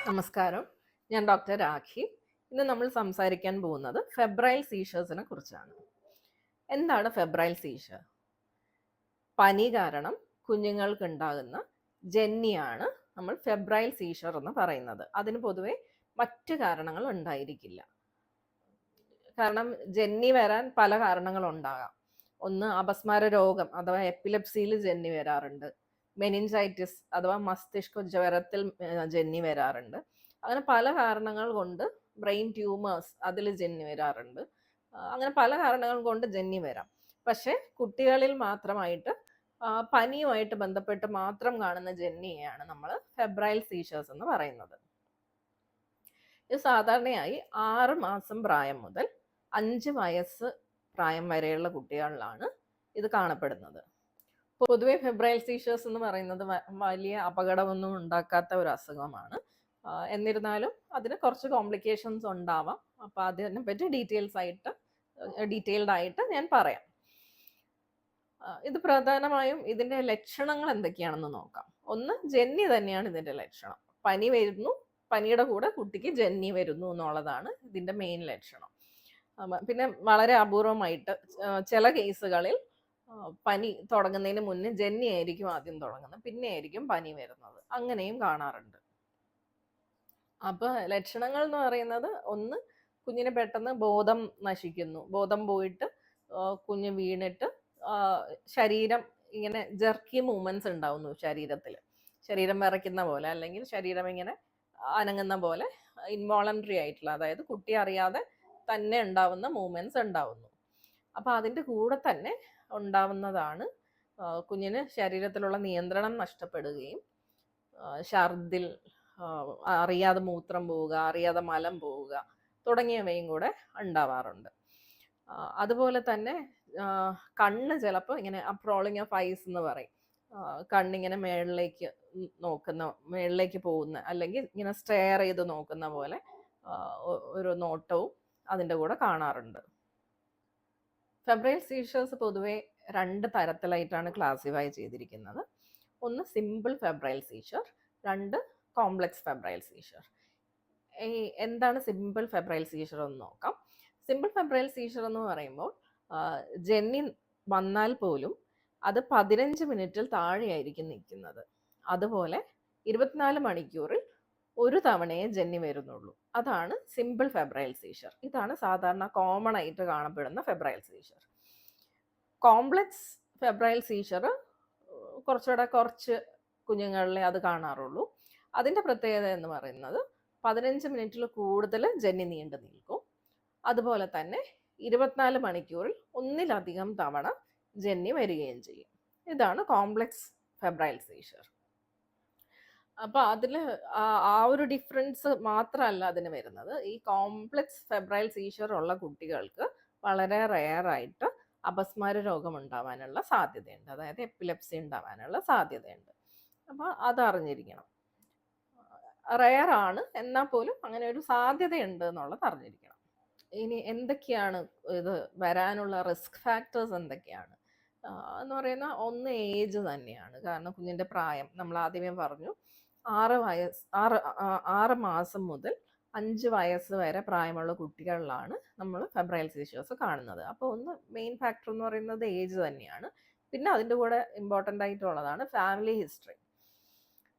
നമസ്കാരം, ഞാൻ ഡോക്ടർ രാഖി. ഇന്ന് നമ്മൾ സംസാരിക്കാൻ പോകുന്നത് ഫെബ്രൈൽ സീഷേഴ്സിനെ കുറിച്ചാണ്. എന്താണ് ഫെബ്രൈൽ സീഷർ? പനി കാരണം കുഞ്ഞുങ്ങൾക്ക് ഉണ്ടാകുന്ന ജന്നിയാണ് നമ്മൾ ഫെബ്രൈൽ സീഷർ എന്ന് പറയുന്നത്. അതിന് പൊതുവെ മറ്റു കാരണങ്ങൾ ഉണ്ടായിരിക്കില്ല. കാരണം ജന്നി വരാൻ പല കാരണങ്ങളുണ്ടാകാം. ഒന്ന്, അപസ്മാര രോഗം അഥവാ എപ്പിലെപ്സിയിൽ ജന്നി വരാറുണ്ട്. മെനിഞ്ചൈറ്റിസ് അഥവാ മസ്തിഷ്ക ജ്വരത്തിൽ ജന്നി വരാറുണ്ട്. അങ്ങനെ പല കാരണങ്ങൾ കൊണ്ട്, ബ്രെയിൻ ട്യൂമേഴ്സ് അതിൽ ജന്നി വരാറുണ്ട്. അങ്ങനെ പല കാരണങ്ങൾ കൊണ്ട് ജന്നി വരാം. പക്ഷെ കുട്ടികളിൽ മാത്രമായിട്ട് പനിയുമായിട്ട് ബന്ധപ്പെട്ട് മാത്രം കാണുന്ന ജന്നിയെയാണ് നമ്മൾ ഫെബ്രൈൽ സീഷേഴ്സ് എന്ന് പറയുന്നത്. ഇത് സാധാരണയായി 6 മാസം പ്രായം മുതൽ 5 വയസ്സ് പ്രായം വരെയുള്ള കുട്ടികളിലാണ് ഇത് കാണപ്പെടുന്നത്. പൊതുവെ ഫെബ്രൈൽ സീഷേഴ്സ് എന്ന് പറയുന്നത് വലിയ അപകടമൊന്നും ഉണ്ടാക്കാത്ത ഒരു അസുഖമാണ്. എന്നിരുന്നാലും അതിന് കുറച്ച് കോംപ്ലിക്കേഷൻസ് ഉണ്ടാവാം. അപ്പോൾ അതിനെ പറ്റി ഡീറ്റെയിൽഡ് ആയിട്ട് ഞാൻ പറയാം. ഇത് പ്രധാനമായും ഇതിൻ്റെ ലക്ഷണങ്ങൾ എന്തൊക്കെയാണെന്ന് നോക്കാം. ഒന്ന്, ജന്നി തന്നെയാണ് ഇതിൻ്റെ ലക്ഷണം. പനി വരുന്നു, പനിയുടെ കൂടെ കുട്ടിക്ക് ജന്നി വരുന്നു എന്നുള്ളതാണ് ഇതിൻ്റെ മെയിൻ ലക്ഷണം. പിന്നെ വളരെ അപൂർവമായിട്ട് ചില കേസുകളിൽ പനി തുടങ്ങുന്നതിന് മുന്നേ ജന്നി ആയിരിക്കും ആദ്യം തുടങ്ങുന്നത്, പിന്നെ ആയിരിക്കും പനി വരുന്നത്. അങ്ങനെയും കാണാറുണ്ട്. അപ്പോൾ ലക്ഷണങ്ങൾ എന്ന് പറയുന്നത്, ഒന്ന്, കുഞ്ഞിന് പെട്ടെന്ന് ബോധം നശിക്കുന്നു. ബോധം പോയിട്ട് കുഞ്ഞ് വീണിട്ട് ശരീരം ഇങ്ങനെ ജെർക്കി മൂവ്മെന്റ്സ് ഉണ്ടാവുന്നു. ശരീരം വിറയ്ക്കുന്ന പോലെ, അല്ലെങ്കിൽ ശരീരം ഇങ്ങനെ അനങ്ങുന്ന പോലെ ഇൻവോളണ്ടറി ആയിട്ടുള്ള, അതായത് കുട്ടി അറിയാതെ തന്നെ ഉണ്ടാവുന്ന മൂവ്മെന്റ്സ് ഉണ്ടാവുന്നു. അപ്പോൾ അതിൻ്റെ കൂടെ തന്നെ ഉണ്ടാവുന്നതാണ് കുഞ്ഞിന് ശരീരത്തിലുള്ള നിയന്ത്രണം നഷ്ടപ്പെടുകയും ഛർദിൽ, അറിയാതെ മൂത്രം പോവുക, അറിയാതെ മലം പോവുക തുടങ്ങിയവയും കൂടെ ഉണ്ടാവാറുണ്ട്. അതുപോലെ തന്നെ കണ്ണ് ചിലപ്പോൾ ഇങ്ങനെ അപ്രോളിങ് ഓഫ് ഐസ് എന്ന് പറയും. കണ്ണിങ്ങനെ മേളിലേക്ക് പോകുന്ന, അല്ലെങ്കിൽ ഇങ്ങനെ സ്റ്റെയർ ചെയ്ത് നോക്കുന്ന പോലെ ഒരു നോട്ടവും അതിൻ്റെ കൂടെ കാണാറുണ്ട്. ഫെബ്രൈൽ സീഷേഴ്സ് പൊതുവെ 2 തരത്തിലായിട്ടാണ് ക്ലാസിഫൈ ചെയ്തിരിക്കുന്നത്. ഒന്ന്, simple febrile seizure. 2, complex febrile seizure. എന്താണ് സിമ്പിൾ ഫെബ്രൈൽ സീഷർ എന്ന് നോക്കാം. സിമ്പിൾ ഫെബ്രൈൽ സീഷർ എന്ന് പറയുമ്പോൾ ജന്നി വന്നാൽ പോലും അത് 15 മിനിറ്റിൽ താഴെയായിരിക്കും നിൽക്കുന്നത്. അതുപോലെ 24 മണിക്കൂറിൽ ഒരു തവണയേ ജന്നി വരുന്നുള്ളൂ. അതാണ് സിമ്പിൾ ഫെബ്രൈൽ സീഷർ. ഇതാണ് സാധാരണ കോമൺ ആയിട്ട് കാണപ്പെടുന്ന febrile seizure. Complex febrile seizure കുറച്ച് കുഞ്ഞുങ്ങളിലെ അത് കാണാറുള്ളൂ. അതിൻ്റെ പ്രത്യേകത എന്ന് പറയുന്നത് 15 മിനിറ്റിൽ കൂടുതൽ ജന്നി നീണ്ടു നിൽക്കും. അതുപോലെ തന്നെ 24 മണിക്കൂറിൽ ഒന്നിലധികം തവണ ജന്നി വരികയും ചെയ്യും. ഇതാണ് കോംപ്ലക്സ് ഫെബ്രൈൽ സീഷർ. അപ്പോൾ അതിൽ ആ ഒരു ഡിഫറൻസ് മാത്രമല്ല അതിന് വരുന്നത്. ഈ കോംപ്ലക്സ് ഫെബ്രൈൽ സീഷർ ഉള്ള കുട്ടികൾക്ക് വളരെ റെയറായിട്ട് അപസ്മാര രോഗം ഉണ്ടാവാനുള്ള സാധ്യതയുണ്ട്, അതായത് എപ്പിലെപ്സി ഉണ്ടാവാനുള്ള സാധ്യതയുണ്ട്. അപ്പോൾ അതറിഞ്ഞിരിക്കണം. റെയറാണ്, എന്നാൽ പോലും അങ്ങനെ ഒരു സാധ്യതയുണ്ട് എന്നുള്ളത് അറിഞ്ഞിരിക്കണം. ഇനി എന്തൊക്കെയാണ് ഇത് വരാനുള്ള റിസ്ക് ഫാക്ടേഴ്സ് എന്തൊക്കെയാണ് എന്ന് പറയുന്ന, ഒന്ന്, ഏജ് തന്നെയാണ്. കാരണം കുഞ്ഞിൻ്റെ പ്രായം നമ്മൾ ആദ്യമേ പറഞ്ഞു, 6 മാസം മുതൽ 5 വയസ്സ് വരെ പ്രായമുള്ള കുട്ടികളിലാണ് നമ്മൾ ഫെബ്രൈൽ സീഷേഴ്സ് കാണുന്നത്. അപ്പോൾ ഒന്ന്, മെയിൻ ഫാക്ടർ എന്ന് പറയുന്നത് ഏജ് തന്നെയാണ്. പിന്നെ അതിൻ്റെ കൂടെ ഇമ്പോർട്ടൻ്റ് ആയിട്ടുള്ളതാണ് ഫാമിലി ഹിസ്റ്ററി.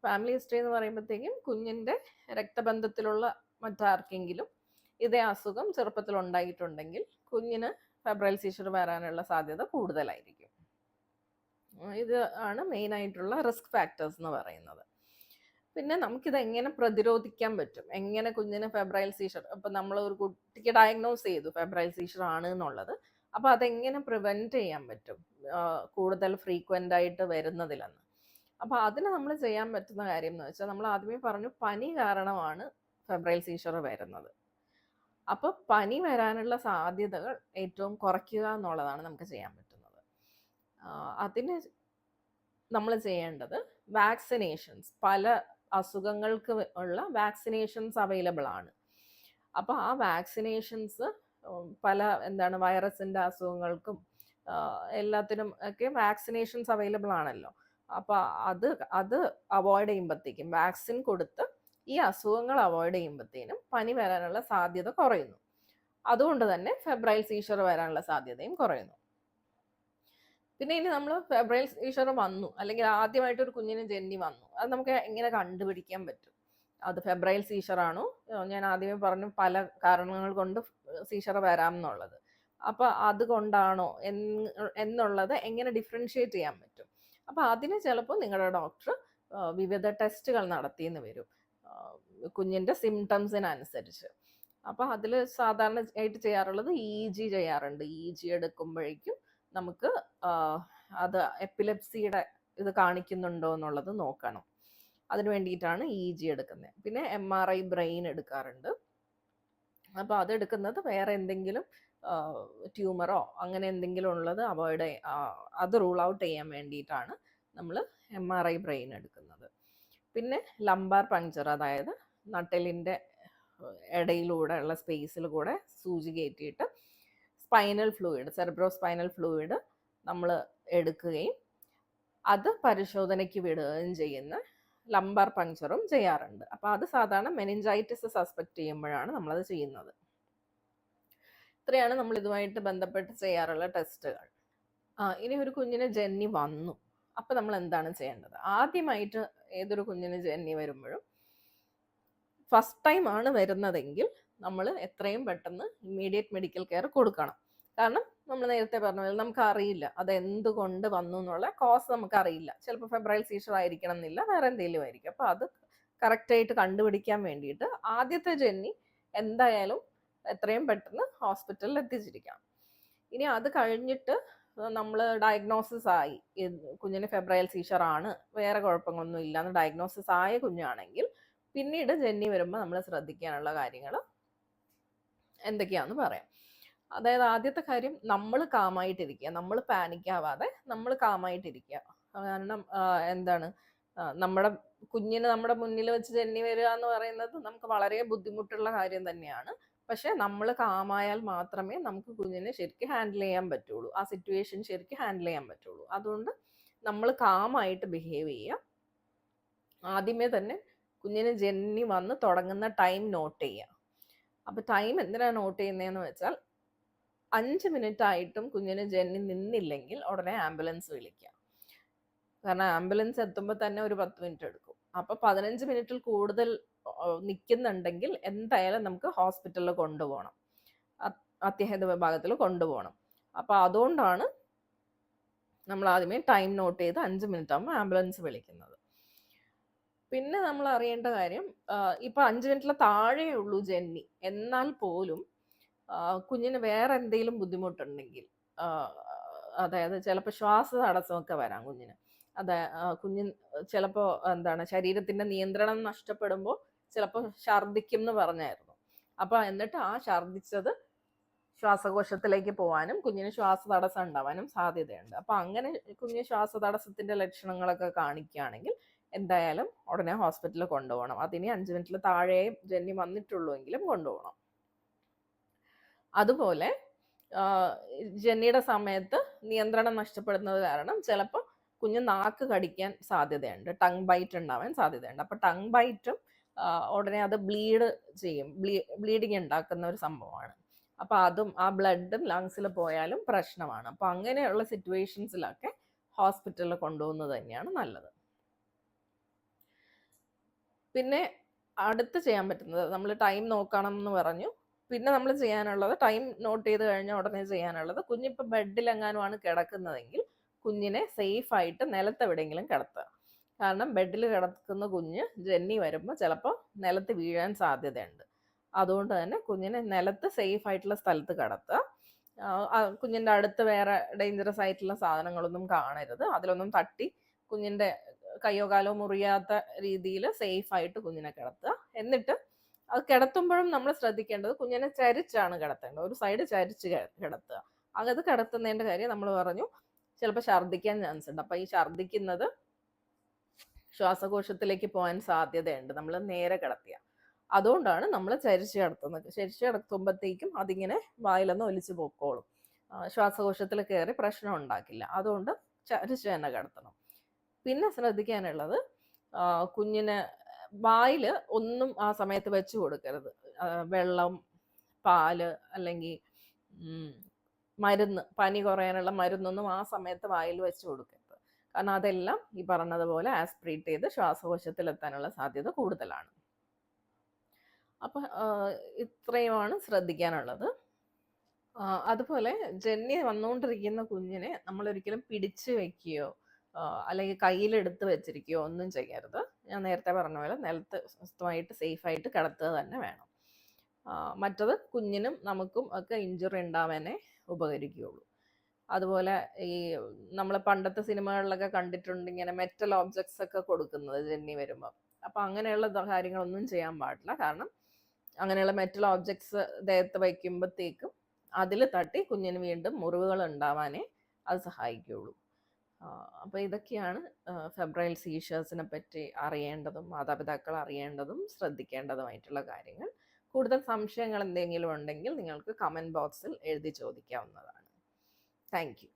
ഫാമിലി ഹിസ്റ്ററി എന്ന് പറയുമ്പോഴത്തേക്കും കുഞ്ഞിൻ്റെ രക്തബന്ധത്തിലുള്ള മറ്റാർക്കെങ്കിലും ഇതേ അസുഖം ചെറുപ്പത്തിൽ ഉണ്ടായിട്ടുണ്ടെങ്കിൽ കുഞ്ഞിന് ഫെബ്രൈൽ സീഷർ വരാനുള്ള സാധ്യത കൂടുതലായിരിക്കും. ഇത് ആണ് മെയിനായിട്ടുള്ള റിസ്ക് ഫാക്ടേഴ്സ് എന്ന് പറയുന്നത്. പിന്നെ നമുക്കിത് എങ്ങനെ പ്രതിരോധിക്കാൻ പറ്റും, എങ്ങനെ കുഞ്ഞിന് ഫെബ്രൈൽ സീഷർ, ഇപ്പം നമ്മൾ ഒരു കുട്ടിക്ക് ഡയഗ്നോസ് ചെയ്തു ഫെബ്രൈൽ സീഷർ ആണ് എന്നുള്ളത്, അപ്പോൾ അതെങ്ങനെ പ്രിവെൻറ്റ് ചെയ്യാൻ പറ്റും കൂടുതൽ ഫ്രീക്വൻ്റ് ആയിട്ട് വരുന്നതിലെന്ന്. അപ്പോൾ അതിന് നമ്മൾ ചെയ്യാൻ പറ്റുന്ന കാര്യം എന്ന് വെച്ചാൽ, നമ്മൾ ആദ്യമേ പറഞ്ഞു പനി കാരണമാണ് ഫെബ്രൈൽ സീഷർ വരുന്നത്. അപ്പോൾ പനി വരാനുള്ള സാധ്യതകൾ ഏറ്റവും കുറയ്ക്കുക എന്നുള്ളതാണ് നമുക്ക് ചെയ്യാൻ പറ്റുന്നത്. അതിന് നമ്മൾ ചെയ്യേണ്ടത് വാക്സിനേഷൻസ്, പല അസുഖങ്ങൾക്ക് ഉള്ള വാക്സിനേഷൻസ് അവൈലബിൾ ആണ്. അപ്പോൾ ആ വാക്സിനേഷൻസ് പല വൈറസിൻ്റെ അസുഖങ്ങൾക്കും എല്ലാത്തിനും ഒക്കെ വാക്സിനേഷൻസ് അവൈലബിൾ ആണല്ലോ. അപ്പോൾ അത് അത് അവോയ്ഡ് ചെയ്യുമ്പോഴത്തേക്കും, വാക്സിൻ കൊടുത്ത് ഈ അസുഖങ്ങൾ അവോയ്ഡ് ചെയ്യുമ്പോഴത്തേനും പനി വരാനുള്ള സാധ്യത കുറയുന്നു. അതുകൊണ്ട് തന്നെ ഫെബ്രൈൽ സീഷർ വരാനുള്ള സാധ്യതയും കുറയുന്നു. പിന്നെ ഇനി നമ്മൾ ഫെബ്രൈൽ സീഷർ വന്നു, അല്ലെങ്കിൽ ആദ്യമായിട്ട് ഒരു കുഞ്ഞിന് ജന്നി വന്നു, അത് നമുക്ക് എങ്ങനെ കണ്ടുപിടിക്കാൻ പറ്റും? അത് ഫെബ്രൈൽ സീഷർ ആണോ? ഞാൻ ആദ്യമേ പറഞ്ഞു പല കാരണങ്ങൾ കൊണ്ട് സീഷർ വരാം എന്നുള്ളത്. അപ്പൊ അതുകൊണ്ടാണോ എന്നുള്ളത് എങ്ങനെ ഡിഫറൻഷിയേറ്റ് ചെയ്യാൻ പറ്റും? അപ്പൊ അതിന് ചിലപ്പോൾ നിങ്ങളുടെ ഡോക്ടർ വിവിധ ടെസ്റ്റുകൾ നടത്തിയെന്ന് വരും, കുഞ്ഞിന്റെ സിംറ്റംസിനനുസരിച്ച്. അപ്പൊ അതിൽ സാധാരണ ആയിട്ട് ചെയ്യാറുള്ളത് EEG ചെയ്യാറുണ്ട്. EEG എടുക്കുമ്പോഴേക്കും നമുക്ക് അത് എപ്പിലെപ്സിയുടെ ഇത് കാണിക്കുന്നുണ്ടോ എന്നുള്ളത് നോക്കണം. അതിന് വേണ്ടിയിട്ടാണ് EEG എടുക്കുന്നത്. പിന്നെ MRI ബ്രെയിൻ എടുക്കാറുണ്ട്. അപ്പോൾ അതെടുക്കുന്നത് വേറെ എന്തെങ്കിലും ട്യൂമറോ അങ്ങനെ എന്തെങ്കിലും ഉള്ളത് അത് റൂൾ ഔട്ട് ചെയ്യാൻ വേണ്ടിയിട്ടാണ് നമ്മൾ MRI ബ്രെയിൻ എടുക്കുന്നത്. പിന്നെ ലംബാർ പങ്ചർ, അതായത് നട്ടെല്ലിൻ്റെ ഇടയിലൂടെ ഉള്ള സ്പേസിൽ കൂടെ സൂചി കയറ്റിയിട്ട് സ്പൈനൽ ഫ്ലൂയിഡ്, സെറിബ്രോസ്പൈനൽ ഫ്ലൂയിഡ് നമ്മൾ എടുക്കുകയും അത് പരിശോധനയ്ക്ക് വിടുകയും ചെയ്യുന്ന ലംബാർ പങ്ചറും ചെയ്യാറുണ്ട്. അപ്പോൾ അത് സാധാരണ മെനിഞ്ചൈറ്റിസ് സസ്പെക്ട് ചെയ്യുമ്പോഴാണ് നമ്മളത് ചെയ്യുന്നത്. ഇത്രയാണ് നമ്മൾ ഇതുമായിട്ട് ബന്ധപ്പെട്ട് ചെയ്യാറുള്ള ടെസ്റ്റുകൾ. ഇനി ഒരു കുഞ്ഞിന് ജന്നി വന്നു, അപ്പം നമ്മൾ എന്താണ് ചെയ്യേണ്ടത്? ആദ്യമായിട്ട് ഏതൊരു കുഞ്ഞിന് ജന്നി വരുമ്പോഴും, ഫസ്റ്റ് ടൈം ആണ് വരുന്നതെങ്കിൽ നമ്മൾ എത്രയും പെട്ടെന്ന് ഇമ്മീഡിയറ്റ് മെഡിക്കൽ കെയർ കൊടുക്കണം. കാരണം നമ്മൾ നേരത്തെ പറഞ്ഞ പോലെ നമുക്കറിയില്ല അത് എന്തുകൊണ്ട് വന്നു എന്നുള്ള കോസ് നമുക്കറിയില്ല. ചിലപ്പോൾ ഫെബ്രൈൽ സീഷർ ആയിരിക്കണം എന്നില്ല, വേറെ എന്തെങ്കിലും ആയിരിക്കും. അപ്പോൾ അത് കറക്റ്റായിട്ട് കണ്ടുപിടിക്കാൻ വേണ്ടിയിട്ട് ആദ്യത്തെ ജന്നി എന്തായാലും എത്രയും പെട്ടെന്ന് ഹോസ്പിറ്റലിൽ എത്തിച്ചിരിക്കണം. ഇനി അത് കഴിഞ്ഞിട്ട് നമ്മൾ ഡയഗ്നോസിസ് ആയി, കുഞ്ഞിന് ഫെബ്രൈൽ സീഷർ ആണ്, വേറെ കുഴപ്പങ്ങളൊന്നും ഇല്ലാന്ന് ഡയഗ്നോസിസ് ആയ കുഞ്ഞാണെങ്കിൽ പിന്നീട് ജന്നി വരുമ്പോൾ നമ്മൾ ശ്രദ്ധിക്കാനുള്ള കാര്യങ്ങൾ എന്തൊക്കെയാണെന്ന് പറയാം. അതായത് ആദ്യത്തെ കാര്യം, നമ്മൾ കാമായിട്ടിരിക്കുക, നമ്മൾ പാനിക്കാവാതെ നമ്മൾ കാമായിട്ടിരിക്കുക. കാരണം എന്താണ്, നമ്മുടെ കുഞ്ഞിന് നമ്മുടെ മുന്നിൽ വെച്ച് ജന്നി വരിക എന്ന് പറയുന്നത് നമുക്ക് വളരെ ബുദ്ധിമുട്ടുള്ള കാര്യം തന്നെയാണ്. പക്ഷെ നമ്മൾ കാമായാൽ മാത്രമേ നമുക്ക് കുഞ്ഞിനെ ശരിക്കും ഹാൻഡിൽ ചെയ്യാൻ പറ്റുള്ളൂ, ആ സിറ്റുവേഷൻ ശരിക്കും ഹാൻഡിൽ ചെയ്യാൻ പറ്റുള്ളൂ. അതുകൊണ്ട് നമ്മൾ കാമായിട്ട് ബിഹേവ് ചെയ്യുക. ആദ്യമേ തന്നെ കുഞ്ഞിന് ജന്നി വന്ന് തുടങ്ങുന്ന ടൈം നോട്ട് ചെയ്യുക. അപ്പോൾ ടൈം എന്തിനാണ് നോട്ട് ചെയ്യുന്നതെന്ന് വെച്ചാൽ 5 മിനിറ്റ് ആയിട്ടും കുഞ്ഞിന് ജന്നി നിന്നില്ലെങ്കിൽ ഉടനെ ആംബുലൻസ് വിളിക്കുക. കാരണം ആംബുലൻസ് എത്തുമ്പോൾ തന്നെ ഒരു 10 മിനിറ്റ് എടുക്കും. അപ്പോൾ 15 മിനിറ്റിൽ കൂടുതൽ നിൽക്കുന്നുണ്ടെങ്കിൽ എന്തായാലും നമുക്ക് ഹോസ്പിറ്റലിൽ കൊണ്ടുപോകണം, അത്യാഹിത വിഭാഗത്തിൽ കൊണ്ടുപോകണം. അപ്പോൾ അതുകൊണ്ടാണ് നമ്മൾ ആദ്യമേ ടൈം നോട്ട് ചെയ്ത് 5 മിനിറ്റ് ആകുമ്പോൾ ആംബുലൻസ് വിളിക്കുന്നത്. പിന്നെ നമ്മൾ അറിയേണ്ട കാര്യം, ഇപ്പം 5 മിനിറ്റിൽ താഴെയുള്ളൂ ജന്നി, എന്നാൽ പോലും കുഞ്ഞിന് വേറെ എന്തെങ്കിലും ബുദ്ധിമുട്ടുണ്ടെങ്കിൽ, അതായത് ചിലപ്പോൾ ശ്വാസ തടസ്സമൊക്കെ വരാം കുഞ്ഞിന്. കുഞ്ഞിന് ചിലപ്പോൾ എന്താണ്, ശരീരത്തിൻ്റെ നിയന്ത്രണം നഷ്ടപ്പെടുമ്പോൾ ചിലപ്പോൾ ഛർദ്ദിക്കും എന്ന് പറഞ്ഞായിരുന്നു. അപ്പോൾ എന്നിട്ട് ആ ഛർദ്ദിച്ചത് ശ്വാസകോശത്തിലേക്ക് പോകാനും കുഞ്ഞിന് ശ്വാസതടസ്സം ഉണ്ടാവാനും സാധ്യതയുണ്ട്. അപ്പോൾ അങ്ങനെ കുഞ്ഞ് ശ്വാസതടസ്സത്തിൻ്റെ ലക്ഷണങ്ങളൊക്കെ കാണിക്കുകയാണെങ്കിൽ എന്തായാലും ഉടനെ ഹോസ്പിറ്റലിൽ കൊണ്ടുപോകണം. അതിന് 5 മിനിറ്റിൽ താഴെ ജന്നി വന്നിട്ടുള്ളൂ എങ്കിലും കൊണ്ടുപോകണം. അതുപോലെ ജന്നിയുടെ സമയത്ത് നിയന്ത്രണം നഷ്ടപ്പെടുന്നത് കാരണം ചിലപ്പോൾ കുഞ്ഞ് നാക്ക് കടിക്കാൻ സാധ്യതയുണ്ട്, ടങ് ബൈറ്റ് ഉണ്ടാവാൻ സാധ്യതയുണ്ട്. അപ്പോൾ ടങ് ബൈറ്റും ഉടനെ അത് ബ്ലീഡ് ചെയ്യും, ബ്ലീഡിങ് ഉണ്ടാക്കുന്ന ഒരു സംഭവമാണ്. അപ്പോൾ അതും ആ ബ്ലഡും ലങ്സിൽ പോയാലും പ്രശ്നമാണ്. അപ്പോൾ അങ്ങനെയുള്ള സിറ്റുവേഷൻസിലൊക്കെ ഹോസ്പിറ്റലിൽ കൊണ്ടുപോകുന്നത് തന്നെയാണ് നല്ലത്. പിന്നെ അടുത്ത് ചെയ്യാൻ പറ്റുന്നത്, നമ്മൾ ടൈം നോക്കണം എന്ന് പറഞ്ഞു. പിന്നെ നമ്മൾ ചെയ്യാനുള്ളത്, ടൈം നോട്ട് ചെയ്ത് കഴിഞ്ഞാൽ ഉടനെ ചെയ്യാനുള്ളത്, കുഞ്ഞിപ്പോൾ ബെഡിലെങ്ങാനുമാണ് കിടക്കുന്നതെങ്കിൽ കുഞ്ഞിനെ സേഫായിട്ട് നിലത്തെവിടെയെങ്കിലും കിടത്തുക. കാരണം ബെഡിൽ കിടക്കുന്ന കുഞ്ഞ് ജന്നി വരുമ്പോൾ ചിലപ്പോൾ നിലത്ത് വീഴാൻ സാധ്യതയുണ്ട്. അതുകൊണ്ട് തന്നെ കുഞ്ഞിനെ നിലത്ത് സേഫ് ആയിട്ടുള്ള സ്ഥലത്ത് കിടത്തുക. കുഞ്ഞിൻ്റെ അടുത്ത് വേറെ ഡേഞ്ചറസ് ആയിട്ടുള്ള സാധനങ്ങളൊന്നും കാണരുത്. അതിലൊന്നും തട്ടി കുഞ്ഞിൻ്റെ കയ്യോ കാലോ മുറിയാത്ത രീതിയിൽ സേഫായിട്ട് കുഞ്ഞിനെ കിടത്തുക. എന്നിട്ട് അത് കിടത്തുമ്പോഴും നമ്മൾ ശ്രദ്ധിക്കേണ്ടത് കുഞ്ഞിനെ ചരിച്ചാണ് കിടത്തേണ്ടത്, ഒരു സൈഡ് ചരിച്ച് കിടത്തുക. അത് കിടത്തുന്നതിൻ്റെ കാര്യം നമ്മൾ പറഞ്ഞു, ചിലപ്പോൾ ഛർദ്ദിക്കാൻ ചാൻസ് ഉണ്ട്. അപ്പോൾ ഈ ഛർദ്ദിക്കുന്നത് ശ്വാസകോശത്തിലേക്ക് പോകാൻ സാധ്യതയുണ്ട് നമ്മൾ നേരെ കിടത്തിയ. അതുകൊണ്ടാണ് നമ്മൾ ചരിച്ച് കിടത്തുന്നത്. ചരിച്ച് കിടത്തുമ്പോഴത്തേക്കും അതിങ്ങനെ വായിലൊന്ന് ഒലിച്ച് പോക്കോളും. ശ്വാസകോശത്തിൽ കയറി പ്രശ്നം ഉണ്ടാക്കില്ല. അതുകൊണ്ട് ചരിച്ച് തന്നെ കിടത്തണം. പിന്നെ ശ്രദ്ധിക്കാനുള്ളത് കുഞ്ഞിന് വായിൽ ഒന്നും ആ സമയത്ത് വെച്ച് കൊടുക്കരുത്. വെള്ളം, പാല് അല്ലെങ്കിൽ മരുന്ന്, പനി കുറയാനുള്ള മരുന്നൊന്നും ആ സമയത്ത് വായിൽ വെച്ച് കൊടുക്കരുത്. കാരണം അതെല്ലാം ഈ പറഞ്ഞതുപോലെ ആസ്പിറേറ്റ് ചെയ്ത് ശ്വാസകോശത്തിലെത്താനുള്ള സാധ്യത കൂടുതലാണ്. അപ്പം ഇത്രയുമാണ് ശ്രദ്ധിക്കാനുള്ളത്. അതുപോലെ ജന്നി വന്നുകൊണ്ടിരിക്കുന്ന കുഞ്ഞിനെ നമ്മളൊരിക്കലും പിടിച്ച് വെക്കുകയോ അല്ലെങ്കിൽ കയ്യിലെടുത്ത് വെച്ചിരിക്കുകയോ ഒന്നും ചെയ്യരുത്. ഞാൻ നേരത്തെ പറഞ്ഞ പോലെ നിലത്ത് സ്വസ്ഥമായിട്ട് സേഫായിട്ട് കിടത്തുക തന്നെ വേണം. മറ്റത് കുഞ്ഞിനും നമുക്കും ഒക്കെ ഇഞ്ചുറി ഉണ്ടാവാനേ ഉപകരിക്കുകയുള്ളൂ. അതുപോലെ ഈ നമ്മൾ പണ്ടത്തെ സിനിമകളിലൊക്കെ കണ്ടിട്ടുണ്ട് ഇങ്ങനെ മെറ്റൽ ഓബ്ജക്ട്സ് ഒക്കെ കൊടുക്കുന്നത് ജന്നി വരുമ്പോൾ. അപ്പം അങ്ങനെയുള്ള കാര്യങ്ങളൊന്നും ചെയ്യാൻ പാടില്ല. കാരണം അങ്ങനെയുള്ള മെറ്റൽ ഓബ്ജക്ട്സ് ദേഹത്ത് വയ്ക്കുമ്പോഴത്തേക്കും അതിൽ തട്ടി കുഞ്ഞിന് വീണ്ടും മുറിവുകൾ ഉണ്ടാവാനേ അത് സഹായിക്കുകയുള്ളൂ. അപ്പോൾ ഇതൊക്കെയാണ് ഫെബ്രൈൽ സീഷേഴ്സിനെ പറ്റി അറിയേണ്ടതും മാതാപിതാക്കൾ അറിയേണ്ടതും ശ്രദ്ധിക്കേണ്ടതുമായിട്ടുള്ള കാര്യങ്ങൾ. കൂടുതൽ സംശയങ്ങൾ എന്തെങ്കിലും ഉണ്ടെങ്കിൽ നിങ്ങൾക്ക് കമൻറ്റ് ബോക്സിൽ എഴുതി ചോദിക്കാവുന്നതാണ്. Thank U.